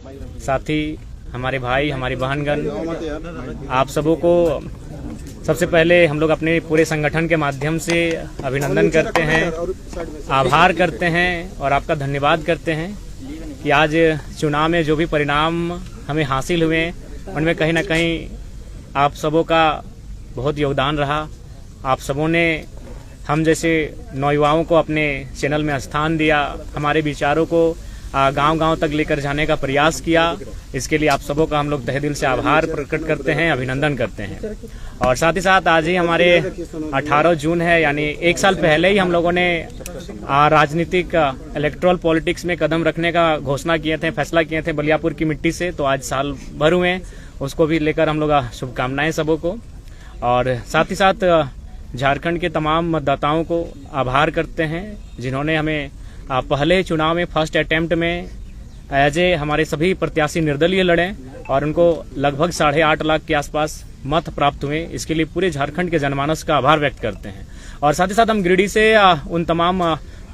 साथी, हमारे भाई, हमारी बहनगण, आप सबों को सबसे पहले हम लोग अपने पूरे संगठन के माध्यम से अभिनंदन करते हैं, आभार करते हैं और आपका धन्यवाद करते हैं कि आज चुनाव में जो भी परिणाम हमें हासिल हुए उनमें कहीं ना कहीं आप सबों का बहुत योगदान रहा। आप सबों ने हम जैसे नौयुवाओं को अपने चैनल में स्थान दिया, हमारे विचारों को गांव-गांव तक लेकर जाने का प्रयास किया। इसके लिए आप सबों का हम लोग तहे दिल से आभार प्रकट करते हैं, अभिनंदन करते हैं। और साथ ही साथ आज ही हमारे 18 जून है, यानी एक साल पहले ही हम लोगों ने राजनीतिक इलेक्ट्रल पॉलिटिक्स में कदम रखने का घोषणा किए थे, फैसला किए थे बलियापुर की मिट्टी से। तो आज साल भर हुए, उसको भी लेकर हम लोग शुभकामनाएं सबों को। और साथ ही साथ झारखंड के तमाम मतदाताओं को आभार करते हैं जिन्होंने हमें पहले चुनाव में फर्स्ट अटेम्प्ट में एज ए हमारे सभी प्रत्याशी निर्दलीय लड़े और उनको लगभग 8.5 लाख के आसपास मत प्राप्त हुए। इसके लिए पूरे झारखंड के जनमानस का आभार व्यक्त करते हैं। और साथ ही साथ हम गिरिडीह से उन तमाम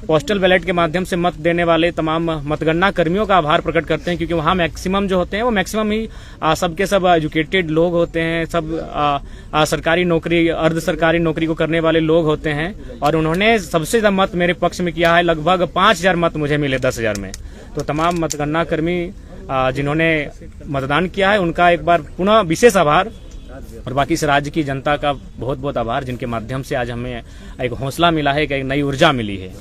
पोस्टल बैलेट के माध्यम से मत देने वाले तमाम मतगणना कर्मियों का आभार प्रकट करते हैं, क्योंकि वहाँ मैक्सिमम जो होते हैं वो मैक्सिमम ही सबके सब एजुकेटेड लोग होते हैं, सब सरकारी नौकरी, अर्ध सरकारी नौकरी को करने वाले लोग होते हैं। और उन्होंने सबसे ज्यादा मत मेरे पक्ष में किया है, लगभग 5000 मत मुझे मिले 10,000 में। तो तमाम मतगणना कर्मी जिन्होंने मतदान किया है उनका एक बार पुनः विशेष आभार, और बाकी इस राज्य की जनता का बहुत बहुत आभार, जिनके माध्यम से आज हमें एक हौसला मिला है, एक नई ऊर्जा मिली है।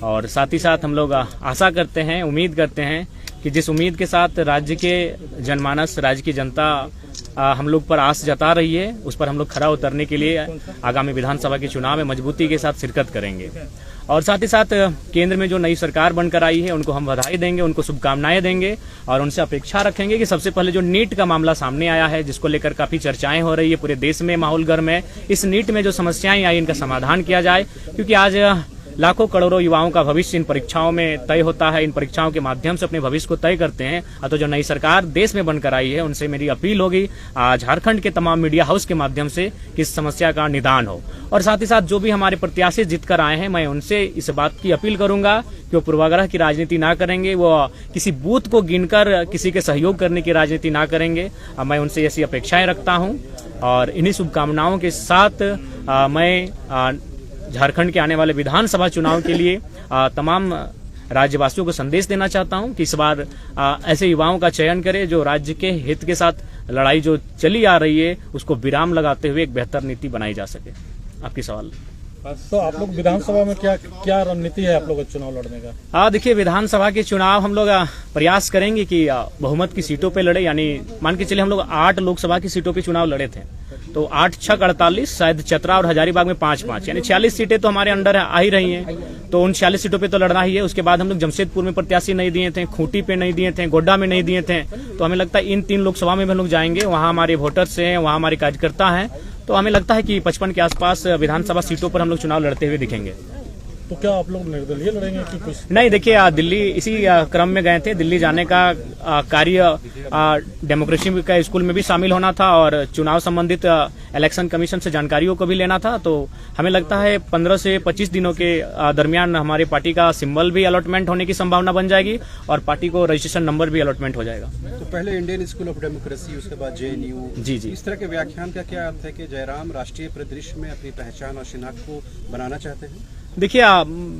और साथ ही साथ हम लोग आशा करते हैं, उम्मीद करते हैं कि जिस उम्मीद के साथ राज्य के जनमानस, राज्य की जनता हम लोग पर आस जता रही है, उस पर हम लोग खरा उतरने के लिए आगामी विधानसभा के चुनाव में मजबूती के साथ शिरकत करेंगे। और साथ ही साथ केंद्र में जो नई सरकार बनकर आई है उनको हम बधाई देंगे, उनको शुभकामनाएं देंगे और उनसे अपेक्षा रखेंगे कि सबसे पहले जो नीट का मामला सामने आया है, जिसको लेकर काफी चर्चाएं हो रही है, पूरे देश में माहौल गर्म है, इस नीट में जो समस्याएं आई इनका समाधान किया जाए। क्योंकि आज लाखों करोड़ों युवाओं का भविष्य इन परीक्षाओं में तय होता है, इन परीक्षाओं के माध्यम से अपने भविष्य को तय करते हैं। तो जो नई सरकार देश में बनकर आई है उनसे मेरी अपील होगी झारखंड के तमाम मीडिया हाउस के माध्यम से कि इस समस्या का निदान हो। और साथ ही साथ जो भी हमारे प्रत्याशी जीत कर आए हैं, मैं उनसे इस बात की अपील करूंगा कि वो पूर्वाग्रह की राजनीति ना करेंगे, वो किसी बूथ को गिनकर किसी के सहयोग करने की राजनीति ना करेंगे। मैं उनसे ऐसी अपेक्षाएं रखता हूं और इन्हीं शुभकामनाओं के साथ मैं झारखंड के आने वाले विधानसभा चुनाव के लिए तमाम राज्यवासियों को संदेश देना चाहता हूं कि इस बार ऐसे युवाओं का चयन करें जो राज्य के हित के साथ लड़ाई जो चली आ रही है उसको विराम लगाते हुए एक बेहतर नीति बनाई जा सके। आपकी सवाल। तो आप लोग विधानसभा में क्या रणनीति है आप लोग चुनाव लड़ने का? देखिए, विधानसभा के चुनाव हम लोग प्रयास करेंगे कि बहुमत की सीटों पे लड़े। यानी मान के चलिए हम लोग 8 लोकसभा की सीटों पे चुनाव लड़े थे, तो 8 6 48, शायद चतरा और हजारीबाग में 5-5, यानी 46 सीटें तो हमारे अंडर आ ही रही हैं। तो उन 46 सीटों पे तो लड़ना ही है। उसके बाद हम लोग जमशेदपुर में प्रत्याशी नहीं दिए थे, खूंटी पे नहीं दिए थे, गोड्डा में नहीं दिए थे। तो हमें लगता है इन 3 लोकसभा में भी हम लोग जाएंगे, वहाँ हमारे वोटर्स हैं, वहाँ हमारे कार्यकर्ता हैं। तो हमें लगता है कि 55 के आसपास विधानसभा सीटों पर हम लोग चुनाव लड़ते हुए दिखेंगे। तो क्या आप लोग निर्दलीय लड़ेंगे कि कुछ? नहीं, देखिए, दिल्ली इसी क्रम में गए थे। दिल्ली जाने का कार्य डेमोक्रेसी का स्कूल में भी शामिल होना था और चुनाव संबंधित इलेक्शन कमीशन से जानकारियों को भी लेना था। तो हमें लगता है 15 से 25 दिनों के दरमियान हमारे पार्टी का सिंबल भी अलॉटमेंट होने की संभावना बन जाएगी और पार्टी को रजिस्ट्रेशन नंबर भी अलॉटमेंट हो जाएगा। तो पहले इंडियन स्कूल ऑफ डेमोक्रेसी, उसके बाद JNU। जी। इस तरह के व्याख्यान का क्या अर्थ है कि जयराम राष्ट्रीय परिदृश्य में अपनी पहचान और शिनाख्त को बनाना चाहते हैं? देखिए,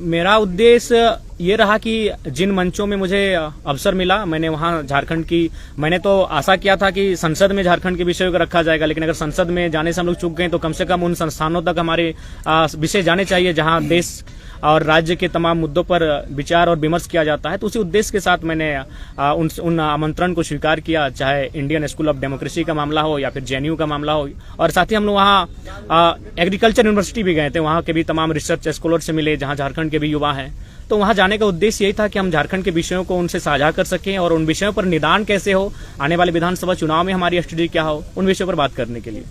मेरा उद्देश्य ये रहा कि जिन मंचों में मुझे अवसर मिला, मैंने वहाँ झारखंड की, मैंने तो आशा किया था कि संसद में झारखंड के विषयों को रखा जाएगा, लेकिन अगर संसद में जाने से हम लोग चूक गए तो कम से कम उन संस्थानों तक हमारे विषय जाने चाहिए जहाँ देश और राज्य के तमाम मुद्दों पर विचार और विमर्श किया जाता है। तो उसी उद्देश्य के साथ मैंने उन आमंत्रण को स्वीकार किया, चाहे इंडियन स्कूल ऑफ डेमोक्रेसी का मामला हो या फिर JNU का मामला हो। और साथ ही हम लोग वहाँ एग्रीकल्चर यूनिवर्सिटी भी गए थे, वहाँ के भी तमाम रिसर्च स्कॉलर से मिले जहाँ झारखंड के भी युवा हैं। तो वहाँ जाने का उद्देश्य यही था कि हम झारखंड के विषयों को उनसे साझा कर सकें और उन विषयों पर निदान कैसे हो, आने वाले विधानसभा चुनाव में हमारी स्ट्रेटेजी क्या हो, उन विषयों पर बात करने के लिए।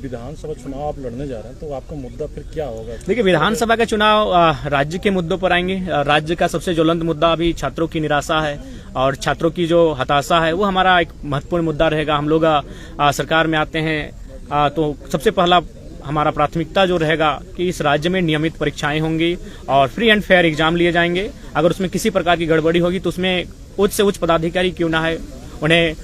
विधानसभा चुनाव आप लड़ने जा रहे हैं, तो आपका मुद्दा फिर क्या होगा? देखिए, विधानसभा का चुनाव राज्य के मुद्दों पर आएंगे। राज्य का सबसे ज्वलंत मुद्दा अभी छात्रों की निराशा है और छात्रों की जो हताशा है वो हमारा एक महत्वपूर्ण मुद्दा रहेगा। हम लोग सरकार में आते हैं तो सबसे पहला हमारा प्राथमिकता जो रहेगा कि इस राज्य में नियमित परीक्षाएं होंगी और फ्री एंड फेयर एग्जाम लिए जाएंगे। अगर उसमें किसी प्रकार की गड़बड़ी होगी तो उसमें उच्च से उच्च पदाधिकारी क्यों ना है, उन्हें